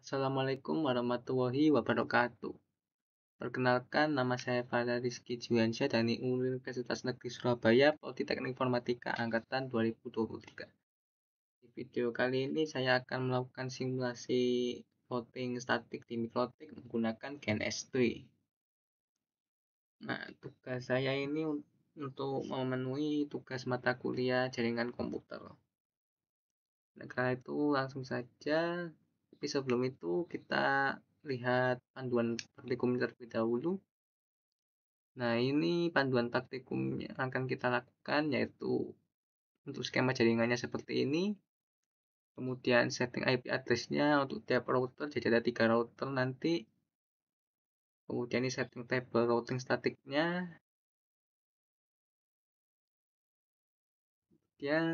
Assalamualaikum warahmatullahi wabarakatuh. Perkenalkan, nama saya Farda Rizky Jiwansyah dari Universitas Negeri Surabaya, Prodi Teknik Informatika Angkatan 2023. Di video kali ini saya akan melakukan simulasi routing statik di mikrotik menggunakan GNS3. Nah, tugas saya ini untuk memenuhi tugas mata kuliah jaringan komputer. Nah, karena itu langsung saja. Tapi sebelum itu kita lihat panduan praktikum terlebih dahulu. Nah, ini panduan praktikum yang akan kita lakukan, yaitu untuk skema jaringannya seperti ini. Kemudian setting IP address-nya untuk tiap router, jadi ada 3 router nanti. Kemudian ini setting table routing statiknya. Kemudian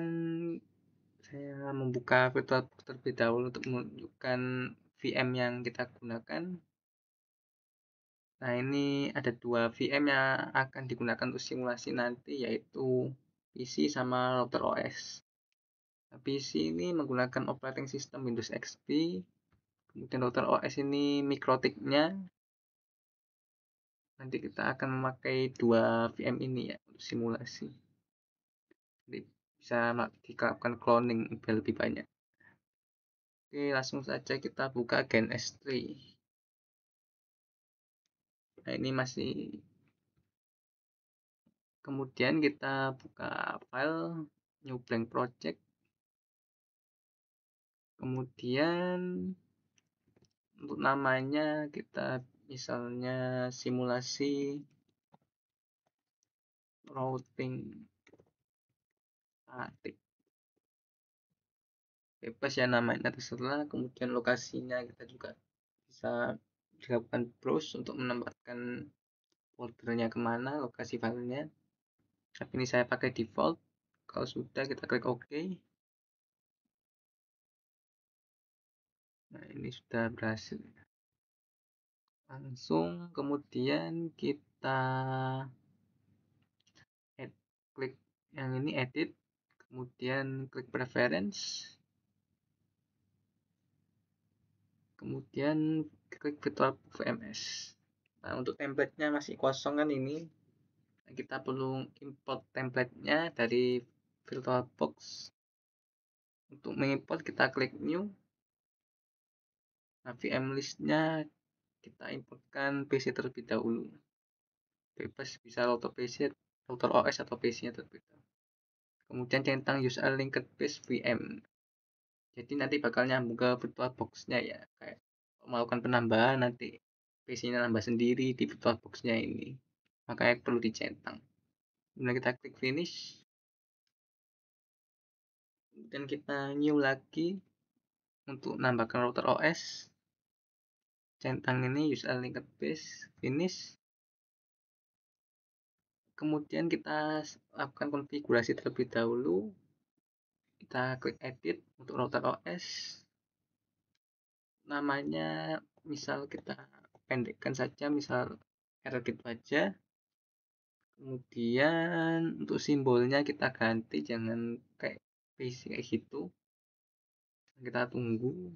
saya membuka VirtualBox terlebih dahulu untuk menunjukkan VM yang kita gunakan. Nah, ini ada 2 VM yang akan digunakan untuk simulasi nanti, yaitu PC sama router OS. Nah, PC ini menggunakan operating system Windows XP, kemudian router OS ini mikrotiknya. Nanti kita akan memakai 2 VM ini ya untuk simulasi. Jadi bisa dilakukan cloning biar lebih banyak. Oke, langsung saja kita buka GNS3. Nah, ini masih. Kemudian kita buka file new blank project. Kemudian untuk namanya kita misalnya simulasi routing statik. Bebas ya namanya terserah. Kemudian lokasinya kita juga bisa dilakukan browse untuk menempatkan foldernya kemana, lokasi filenya. Tapi ini saya pakai default. Kalau sudah kita klik OK. Nah, ini sudah berhasil. Langsung kemudian kita klik yang ini edit, kemudian klik preference, kemudian klik virtual VMS. Nah, untuk template-nya masih kosong kan ini. Kita perlu import template-nya dari VirtualBox. Untuk mengimport kita klik new. Nah, VM list-nya kita importkan PC terlebih dahulu. Bebas bisa router PC, router OS atau PC-nya terlebih dahulu. Kemudian centang user linked base VM. Jadi nanti bakal nyambung ke VirtualBox-nya ya. Kayak melakukan penambahan nanti PC-nya nambah sendiri di VirtualBox-nya ini. Makanya perlu dicentang. Kemudian kita klik finish. Kemudian kita new lagi untuk nambahkan router OS. Centang ini user linked base, finish. Kemudian kita lakukan konfigurasi terlebih dahulu. Kita klik edit untuk router OS. Namanya misal kita pendekkan saja, misal RGB aja. Kemudian untuk simbolnya kita ganti, jangan kayak PC kayak gitu. Kita tunggu.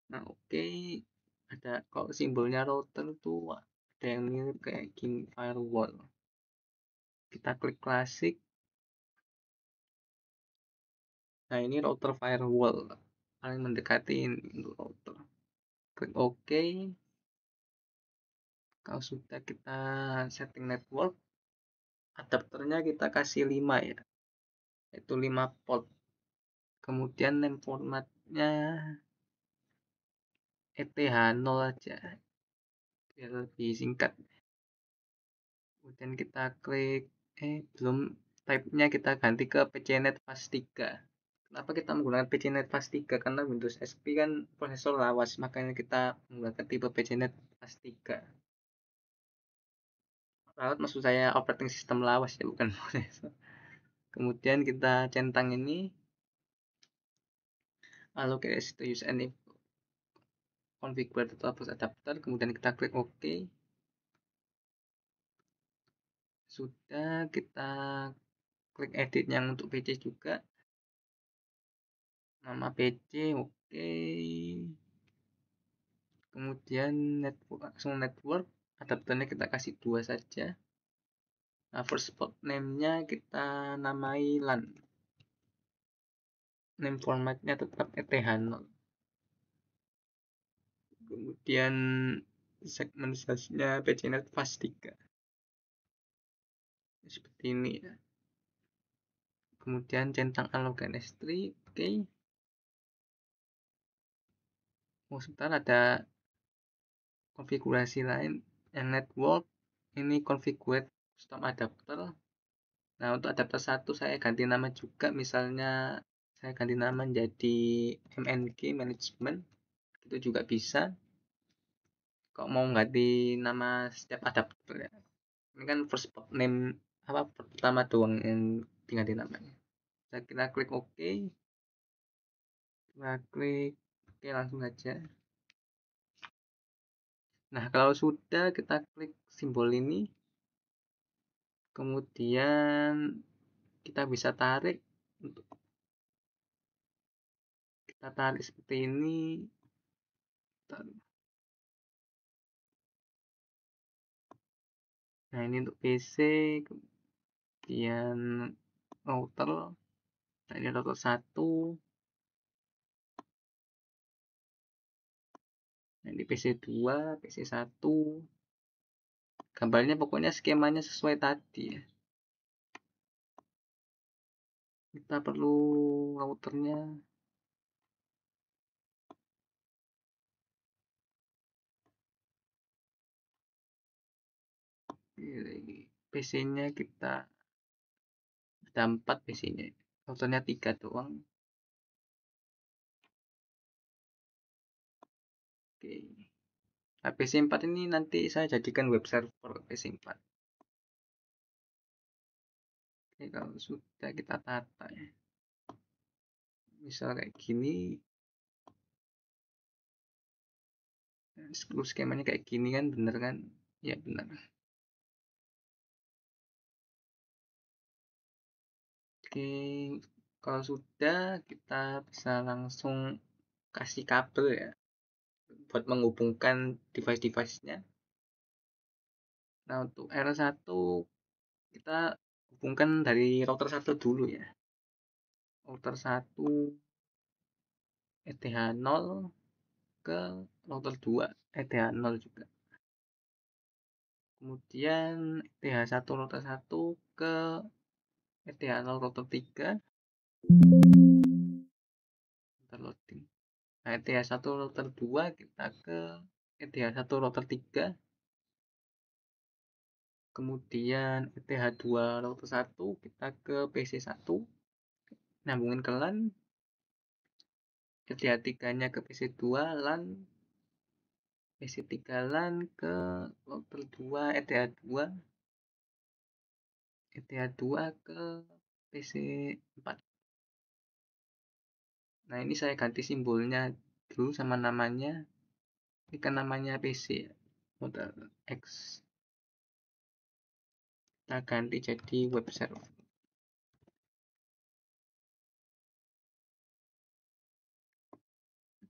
Nah, oke. Ada kalau simbolnya router tuh ada yang mirip kayak gini, firewall. Kita klik klasik. Nah, ini router firewall. Paling mendekati ini untuk router. Klik OK. Kalau sudah kita setting network, adapternya kita kasih 5 ya. Itu 5 port. Kemudian name formatnya ETH0 aja. Biar lebih singkat. Kemudian kita klik belum, type-nya kita ganti ke PCNet Fast 3. Kenapa kita menggunakan PCNet Fast 3? Karena Windows XP kan prosesor lawas, makanya kita menggunakan tipe PCNet Fast 3. Lawas maksud saya operating system lawas ya, bukan prosesor. Kemudian kita centang ini allocate to use any configure VirtualBox adapter, kemudian kita klik OK. sudah, kita klik edit yang untuk PC juga, nama PC oke. Kemudian network, langsung network, adapternya kita kasih 2 saja. Nah, first port name-nya kita namai LAN, name formatnya tetap ETH0. Kemudian segmen size-nya PCNet fast 3 seperti ini ya. Kemudian centang Allogen S3 oke. Oh, sebentar, ada konfigurasi lain yang network. Ini configure custom adapter. Nah, untuk adapter 1 saya ganti nama juga, misalnya saya ganti nama menjadi MNG management, itu juga bisa. Kok mau ganti nama setiap adapter ya, ini kan first port name apa pertama doang yang diganti namanya. Kita klik OK, kita klik OK, langsung aja. Nah, kalau sudah, kita klik simbol ini, kemudian kita bisa tarik, kita tarik seperti ini. Nah, ini untuk PC, kemudian router. Nah, ini router 1. Nah, ini PC 2, PC 1. Gambarnya pokoknya skemanya sesuai tadi ya. Kita perlu routernya. PC-nya kita ada 4 PC-nya. Routernya 3 doang. Oke. Nah, PC 4 ini nanti saya jadikan web server PC 4. Oke, kalau sudah kita tata ya. Misal kayak gini. Skemanya kayak gini kan, bener kan? Ya benar. Oke, kalau sudah, kita bisa langsung kasih kabel ya buat menghubungkan device-device-nya. Nah, untuk R1 kita hubungkan dari router 1 dulu ya. Router 1 ETH0 ke router 2 ETH0 juga. Kemudian ETH1 router 1 ke ETH0 router 3. Loading. Nah, ETH1 router 2 kita ke ETH1 router 3. Kemudian ETH2 router 1 kita ke PC1. Nyambungin ke LAN. ETH3-nya ke PC2 LAN. PC3 LAN ke router 2 ETH2. ETH2 ke PC4. Nah, ini saya ganti simbolnya dulu sama namanya. Ini kan namanya PC ya, model X. Kita ganti jadi web server.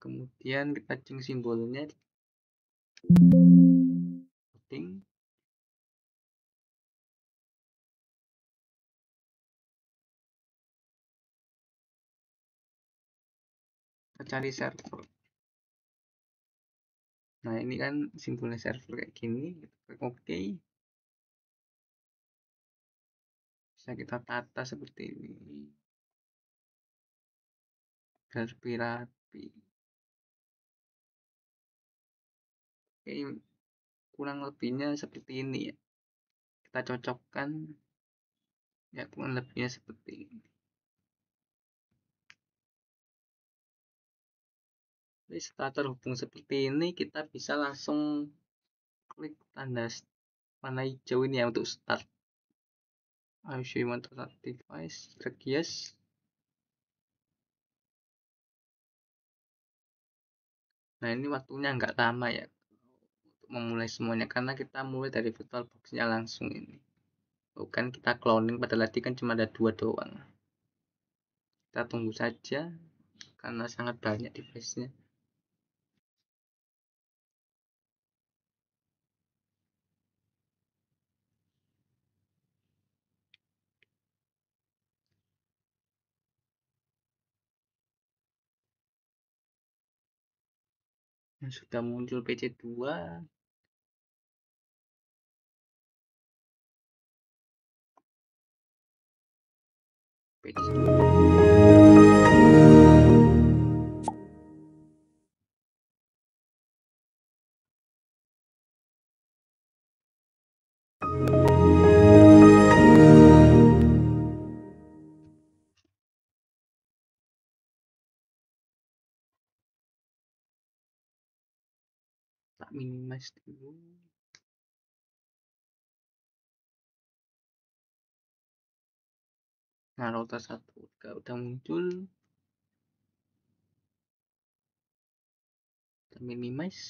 Kemudian kita ceng simbolnya. Loading. Kita cari server. Nah, ini kan simbolnya server kayak gini. Kita klik OK. Bisa kita tata seperti ini. Rapi-rapi. Oke, kurang lebihnya seperti ini ya. Kita cocokkan. Ya, kurang lebihnya seperti ini. Jadi setelah terhubung seperti ini, kita bisa langsung klik tanda warna hijau ini ya untuk start. I show you want to start device. Klik yes. Nah, ini waktunya nggak lama ya untuk memulai semuanya, karena kita mulai dari VirtualBox-nya langsung ini. Bukan kita cloning, padahal tadi kan cuma ada 2 doang. Kita tunggu saja karena sangat banyak device-nya. Yang sudah muncul PC2, PC2. Tak minimize dulu. Nah, router 1 udah muncul. Kita minimize.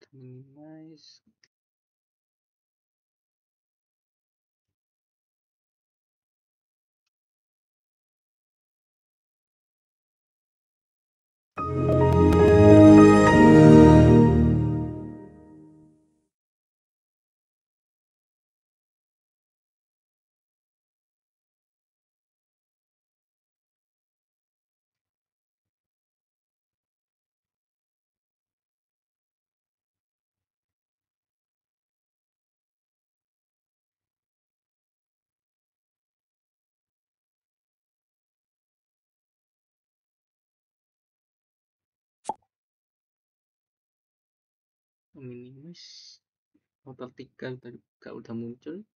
Kita minimize. Minimize. Router 3 udah muncul.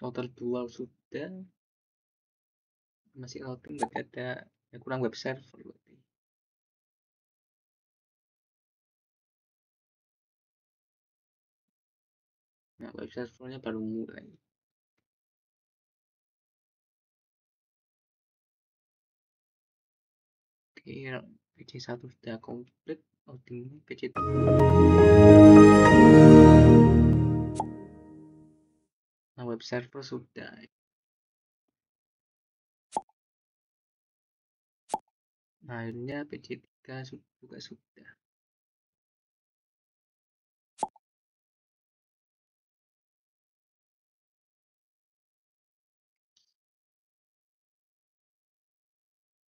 Router 2 sudah. Masih routing, berarti ada ya, kurang web server berarti. Nah, web servernya baru mulai. Oke, PC1 sudah komplit. Routingnya PC2. Nah, web server sudah. Nah, akhirnya PC3 juga sudah.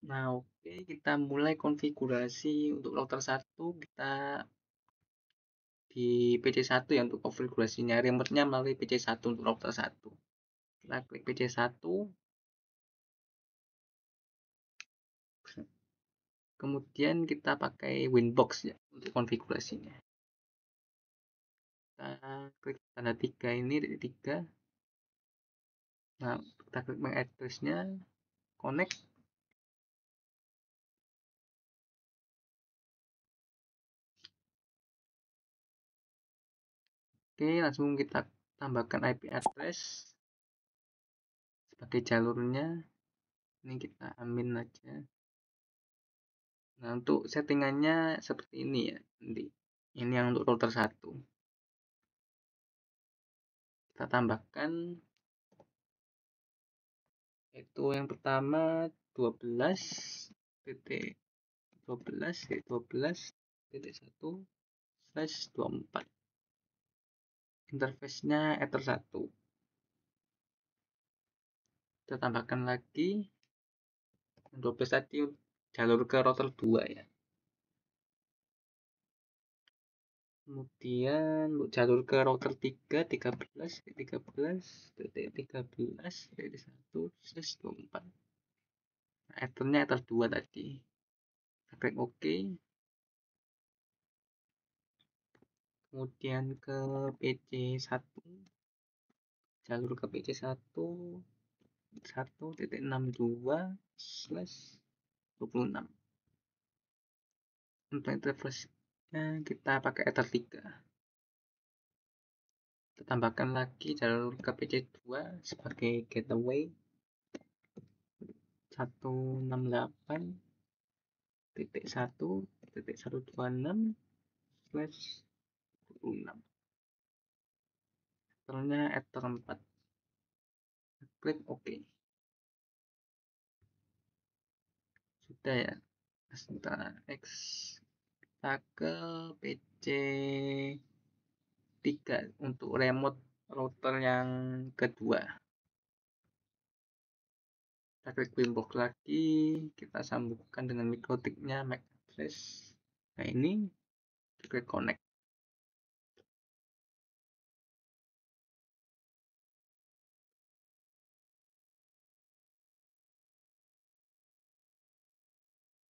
Nah, oke, kita mulai konfigurasi untuk router 1. Kita di PC1 ya untuk konfigurasinya. Remote-nya melalui PC1 untuk router 1. Kita klik PC1. Kemudian kita pakai Winbox ya untuk konfigurasinya. Kita klik tanda 3 ini, titik 3. Nah, kita klik MAC address-nya, connect. Oke, langsung kita tambahkan IP address sebagai jalurnya. Ini kita amin aja. Nah, untuk settingannya seperti ini ya. Nanti ini yang untuk router 1. Kita tambahkan itu yang pertama 12 titik 12.12.1/24. Interface-nya Ether 1. Kita tambahkan lagi 12 tadi jalur ke router 2 ya. Kemudian untuk jalur ke router 3 13.13.13.1/24. Nah, ethernya ether 2 tadi. Kita klik OK. Kemudian ke PC1. Jalur ke PC1 1.62/26. Untuk interface-nya kita pakai ether 3. Kita tambahkan lagi jalur ke PC2 sebagai gateway 168 1.1.126/26. Ethernya ether 4. Klik OK. Sudah ya. Setelah next kita ke PC 3 untuk remote router yang kedua. Kita klik Winbox lagi, kita sambungkan dengan mikrotiknya MAC address. Nah ini klik connect.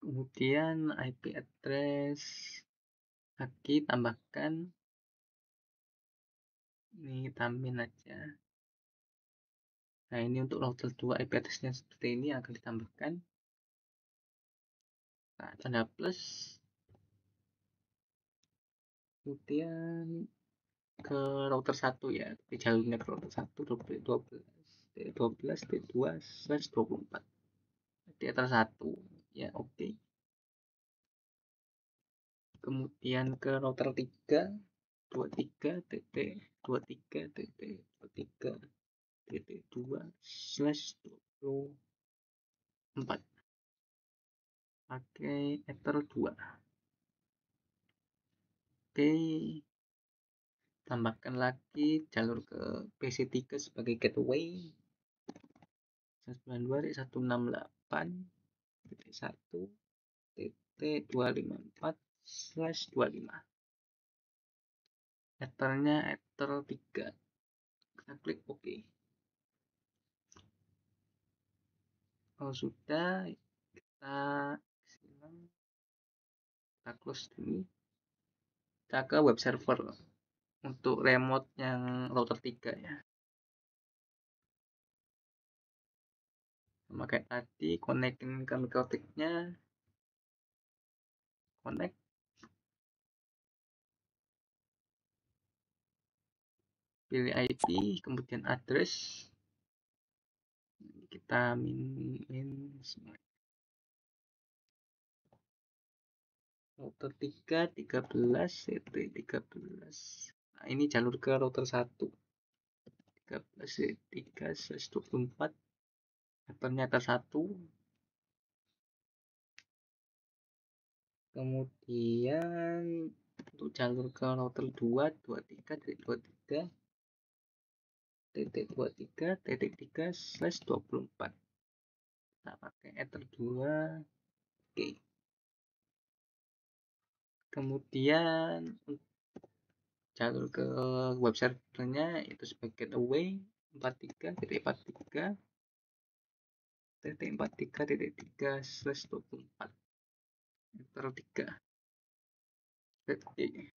Kemudian IP address lagi tambahkan, ini tambahin aja. Nah ini untuk router 2 IP addressnya seperti ini akan ditambahkan. Nah, tanda plus. Kemudian ke router 1 ya, tapi jalurnya ke router 1 12.12.2/24. Di atas 1 ya, oke. Kemudian ke router 3 23.23.23.2/24 pakai ether 2. Oke, tambahkan lagi jalur ke PC3 sebagai gateway 192.168.1.254/25. Ethernya ether 3. Kita klik OK. Kalau sudah, kita close dulu. Kita ke web server untuk remote yang router 3 ya. Sama kayak tadi, connectin ke mikrotiknya, connect. Pilih IP, kemudian address. Kita min router 3 13/13. Nah, ini jalur ke router 1 13/3/24. Ternyata 1. Kemudian untuk jalur ke router 2 23.23.23.3/24. Kita pakai ether 2. Oke. Kemudian jalur ke web servernya itu sebagai gateway 43.43.43.3/24 ether 3. Oke.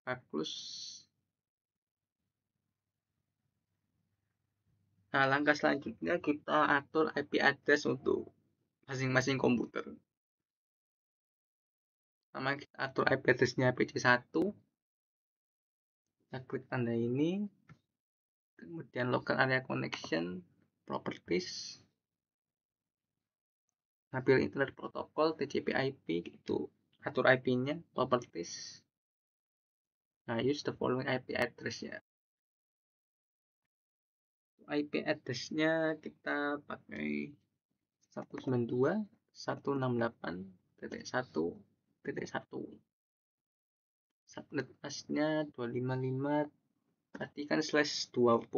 Bagus. Nah, langkah selanjutnya kita atur IP address untuk masing-masing komputer. Pertama kita atur IP address-nya PC1. Kita klik tanda ini. Kemudian local area connection, properties. Ambil internet protokol, TCP/IP itu atur IP-nya, properties. Nah, use the following IP address ya. IP address-nya kita pakai 192.168.1.1. Subnet mask-nya 255. Tadi kan /26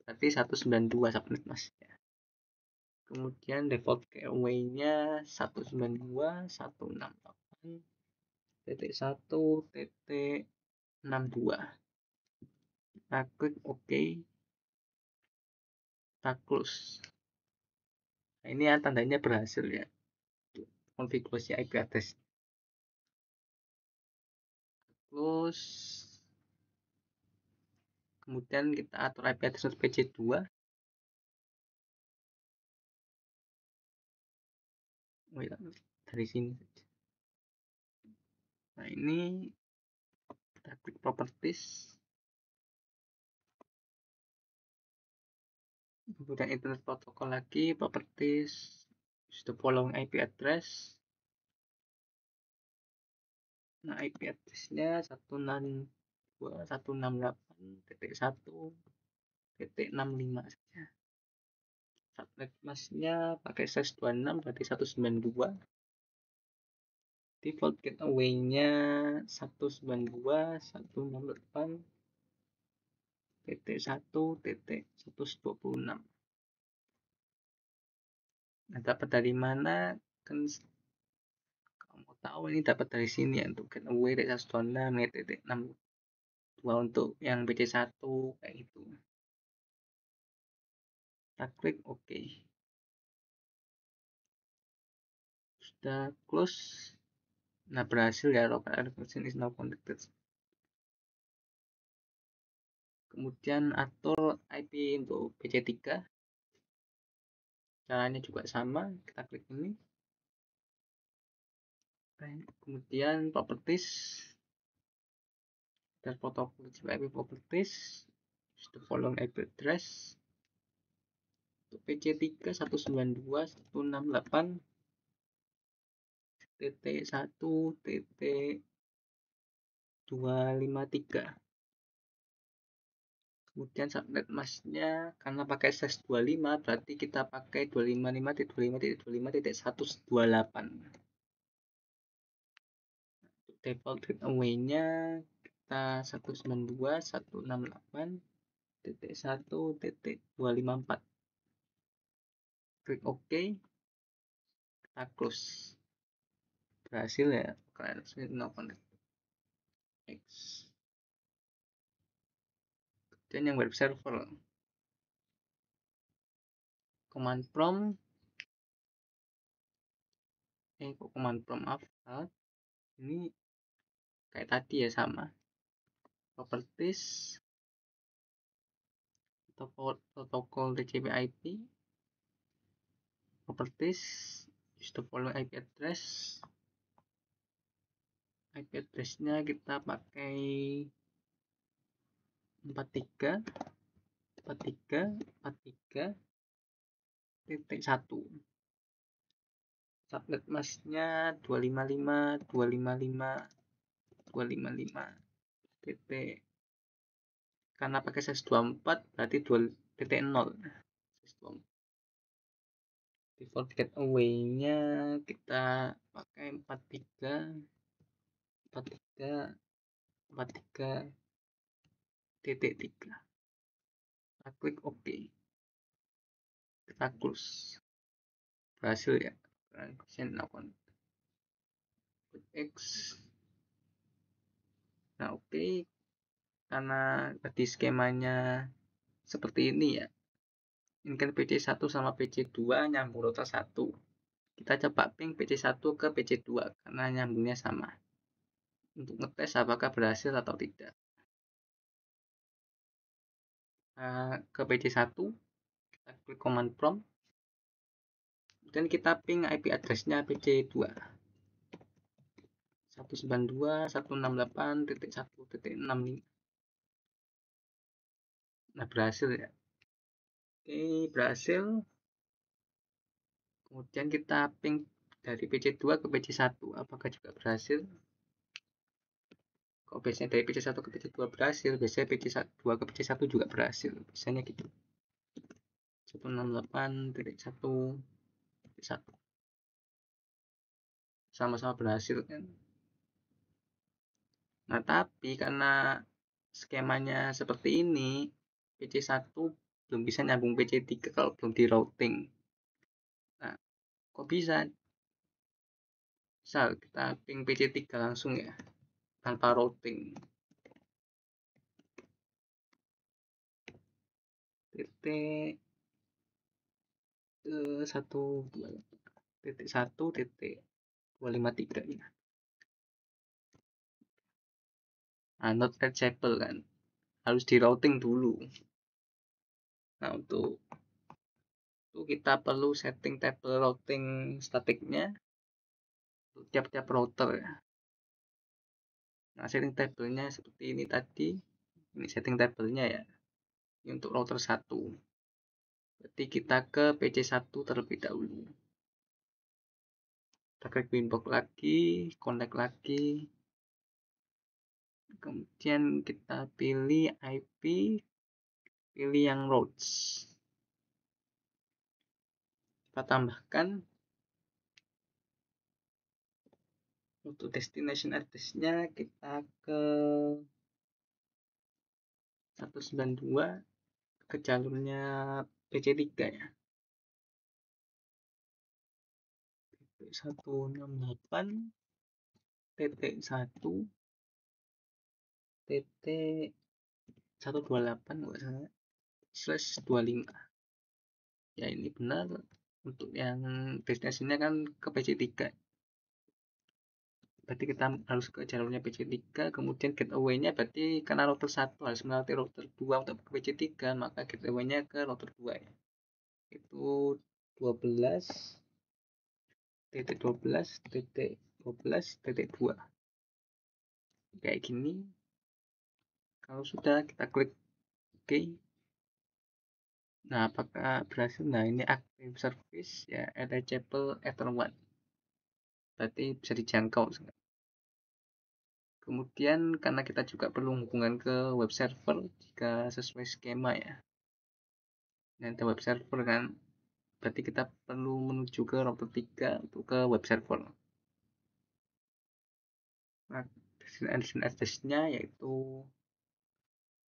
berarti 192 subnet mask-nya. Kemudian default gateway-nya 192.168.1.62. Kita klik OK. Kita close. Nah, ini ya tandanya berhasil ya. Konfigurasi IP address. Close. Kemudian kita atur IP address PC2. Dari sini saja. Nah, ini kita klik properties. kemudian internet protokol lagi, properties, the following IP address. Nah, IP address-nya 192.168.1.65 saja. Subnet mask-nya pakai size 26 berarti 192. Default gateway-nya 192.168.1.126. Nah, dapat dari mana? Kan kamu tahu ini dapat dari sini ya, untuk gateway dari 126.6.2 untuk yang PC1 kayak gitu. Kita klik OK. Sudah close. Nah, berhasil ya, local connection is now connected. Kemudian atur IP untuk PC3. Caranya juga sama, kita klik ini. Kemudian properties, dan protokol IP properties, the following IP address. Untuk PC3 192.168.1.253. Kemudian subnet mask-nya karena pakai size 25 berarti kita pakai 255.25.25.128. Default gateway-nya kita 192.168.1.254. Klik OK, kita close. Berhasil ya, kalian no connect. Next. Dan yang web server, command prompt command prompt apa? Ini kayak tadi ya, sama. Properties, protokol TCP/IP, properties, use the following IP address. IP address-nya kita pakai 43.43.43.1. Subnet mask-nya 255.255.255. Karena pakai size 24 berarti 2.0. Default gateway-nya kita pakai 43.43.43.3. Kita klik OK, kita close. Berhasil ya, X. Nah, oke. Karena tadi skemanya seperti ini ya, ini kan PC1 sama PC2 nyambung router 1. Kita coba ping PC1 ke PC2 karena nyambungnya sama, untuk ngetes apakah berhasil atau tidak. Ke PC1 kita klik command prompt, dan kita ping IP address-nya PC2 192.168.1.65. Nah, berhasil ya. Oke, berhasil. Kemudian kita ping dari PC2 ke PC1, apakah juga berhasil? Kok biasanya dari PC1 ke PC2 berhasil, biasanya PC2 ke PC1 juga berhasil, biasanya gitu. 168.1.1 sama-sama berhasil kan. Nah, tapi karena skemanya seperti ini, PC1 belum bisa nyambung PC3 kalau belum di routing. Nah, kok bisa? Misal kita ping PC3 langsung ya, tanpa routing. Titik 1.1.253 ya. Not reachable kan, harus di routing dulu. Nah, untuk kita perlu setting table routing statiknya untuk tiap-tiap router ya. Nah, setting tabelnya seperti ini tadi. Ini setting tabelnya ya. Ini untuk router 1. Berarti kita ke PC1 terlebih dahulu. Kita klik inbox lagi, connect lagi. Kemudian kita pilih IP, pilih yang routes. Kita tambahkan untuk destination address-nya kita ke 192 ke jalurnya PC3 ya. 168 titik 1 titik 128 nggak salah /25. Ya ini benar untuk yang destinasinya kan ke PC3. Berarti kita harus ke jalurnya PC3, kemudian gateway-nya berarti karena router 1 harus melewati router 2 untuk ke PC3, maka gateway-nya ke router 2 ya. Itu 12.12.12.2 kayak gini. Kalau sudah kita klik OK. Nah, apakah berhasil? Nah, ini active service ya, reachable Ethernet. Berarti bisa dijangkau. Kemudian karena kita juga perlu hubungan ke web server jika sesuai skema ya. Nanti web server kan, berarti kita perlu menuju ke router 3 untuk ke web server. Nah, destination address-nya yaitu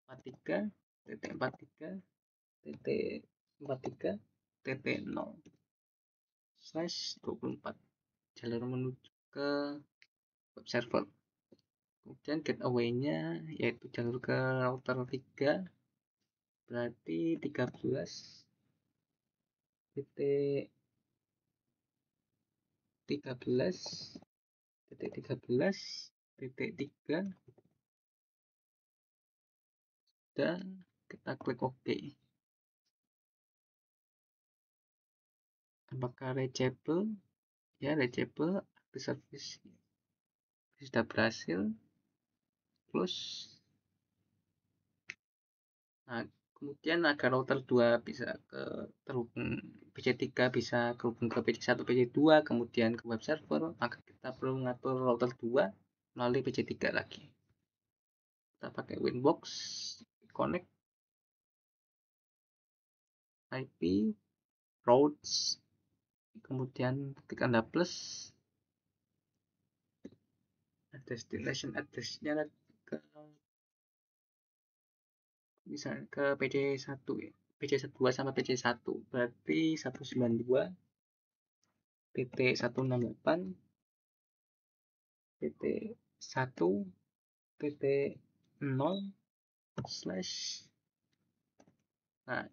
43.43.43.0/24 jalur menuju ke web server. Kemudian gateway-nya yaitu jalur ke router 3 berarti 13 titik 3 dan kita klik OK. Apakah reachable? Ya, reachable. Active service sudah berhasil. Close. Nah, kemudian agar router 2 bisa terhubung PC3 bisa terhubung ke PC1, PC2, kemudian ke web server, maka kita perlu mengatur router 2 melalui PC3 lagi. Kita pakai Winbox, connect, IP, routes, kemudian ketik tanda plus, destination address-nya ke misalnya ke PC1 ya. PC2 sama PC1 berarti 192.168 titik 1 titik 0 slash. Nah,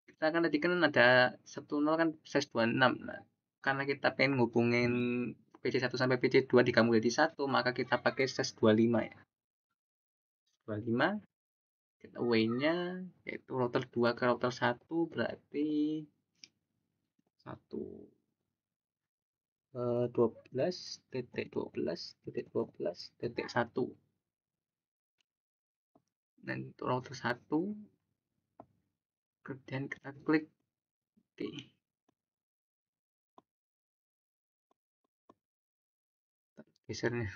kita kan tadi kan ada 10 kan slash 26. Nah, karena kita pengen ngubungin PC1 sampai PC2 digabung jadi 1, maka kita pakai slash 25 ya. 25 gateway-nya yaitu router 2 ke router 1 berarti 12.12.12.1. Dan untuk router 1 kemudian kita klik OK. Gesernya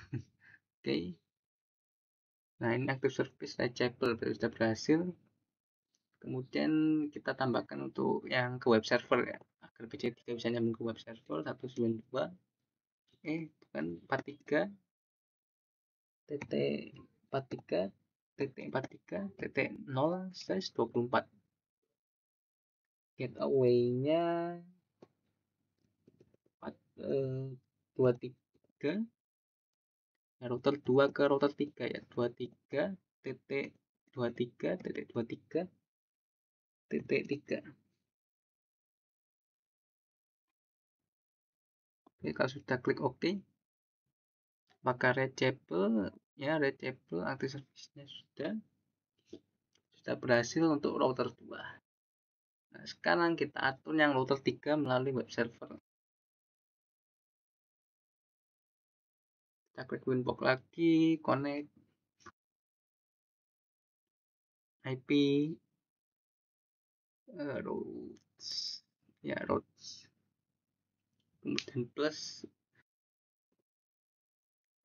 OK. Nah, ini active service reachable sudah berhasil. Kemudian kita tambahkan untuk yang ke web server ya, agar PC3 bisa nyambung ke web server 192 bukan 43.43.43.0/24. Gateway-nya 23, router 2 ke router 3 ya, 23.23.23.3. Oke, kalau sudah klik OK, maka reachable ya, reachable active service-nya sudah berhasil untuk router 2. Nah, sekarang kita atur yang router 3 melalui web server. Kita klik Winbox lagi, connect, IP, routes, ya, routes, kemudian plus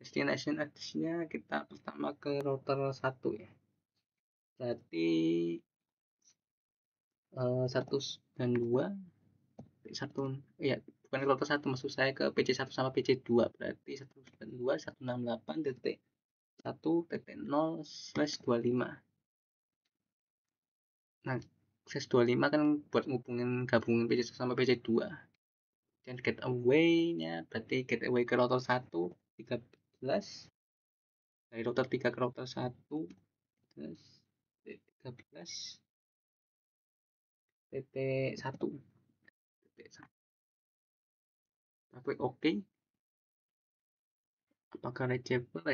destination address-nya kita pertama ke router 1 ya, berarti 192 satu ya, bukan router 1, maksud saya ke PC1 sama PC2, berarti 192.168.1.0/25. Nah, /25 kan buat ngubungin gabungin PC1 sama PC2. Dan gateway-nya berarti gateway ke router 1 13, dari router 3 ke router 1 13 TT1. Kita klik OK. Apakah reachable?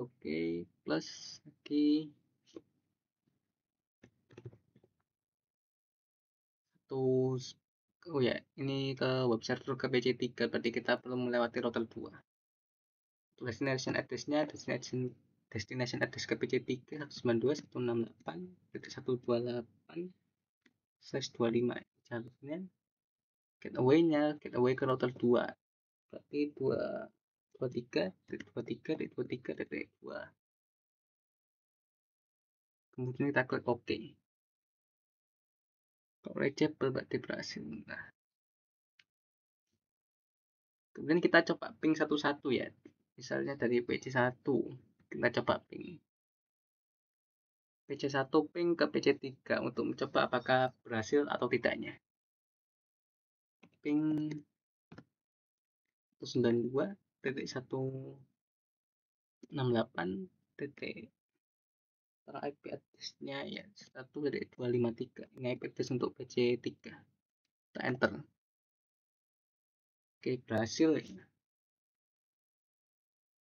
Oke. Plus lagi satu. Oh ya, ini ke web server ke PC3, berarti kita perlu melewati router 2. Destination address-nya destination address ke PC3 192.168.128/25. Jalurnya gateway ke router 2, berarti 223.23.23.2. Kemudian kita klik OK. Kalau reachable berarti berhasil. Nah, kemudian kita coba ping satu-satu ya, misalnya dari PC1 kita coba ping PC1 ping ke PC3 untuk mencoba apakah berhasil atau tidaknya. Ping 192.168 IP address-nya ya 1.253. Ini IP address untuk PC3. Kita enter. Oke, berhasil ya.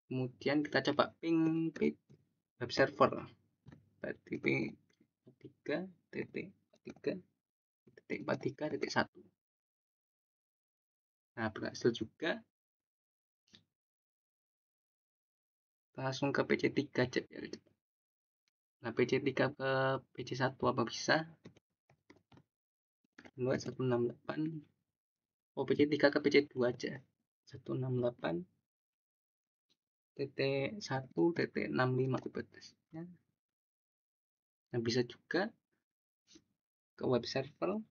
Kemudian kita coba ping web server. Berarti ping 43.43.1. Nah, berhasil juga. Langsung ke PC3 aja ya. Nah, PC3 ke PC1 apa bisa? 168. Oh, PC3 ke PC2 aja. 168.1.65 batasnya. Nah, bisa juga ke web server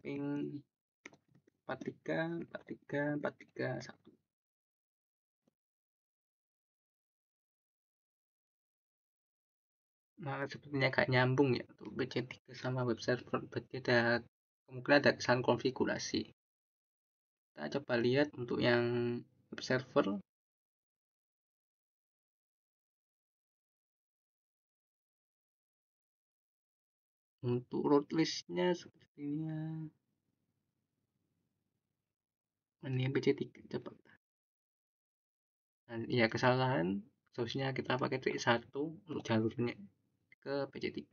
ping 43.43.43.1. Nah, sepertinya agak nyambung ya untuk PC3 sama web server, berarti ada kemungkinan ada kesalahan konfigurasi. Kita coba lihat untuk yang web server. Untuk route list-nya sepertinya ini yang PC3 coba. Nah, ya kesalahan seharusnya kita pakai trik 1 untuk jalurnya ke PC3.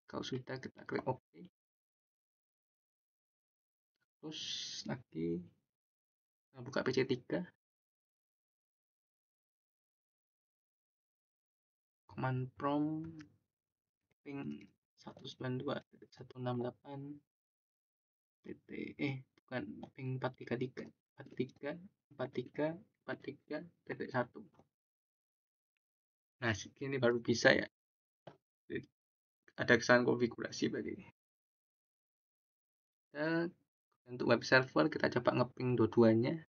Kalau sudah kita klik OK. Terus lagi buka PC3. Command prompt ping 192.168 bukan ping 433.43.43.1. Nah, ini baru bisa ya. Ada kesalahan konfigurasi berarti. Dan untuk web server kita coba ngeping dua-duanya.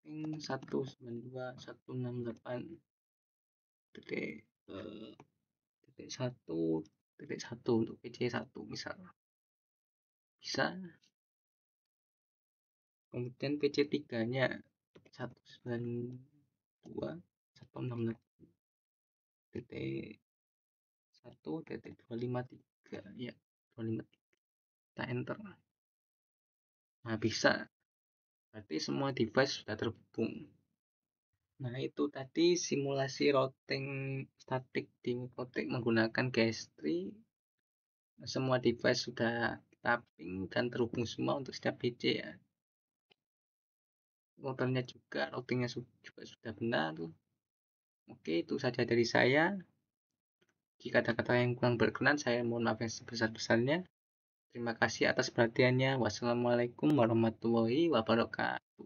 Ping 192.168.1.1 untuk PC1 misalnya. Bisa. Kemudian PC3-nya 192.168.1.253 ya, 253. Kita enter. Nah, bisa. Berarti semua device sudah terhubung. Nah, itu tadi simulasi routing statik di Microtech menggunakan GS3. Semua device sudah tapping dan terhubung semua untuk setiap PC ya. Routernya juga, routingnya juga sudah benar. Oke, itu saja dari saya. Jika ada kata yang kurang berkenan, saya mohon maaf yang sebesar-besarnya. Terima kasih atas perhatiannya. Wassalamualaikum warahmatullahi wabarakatuh.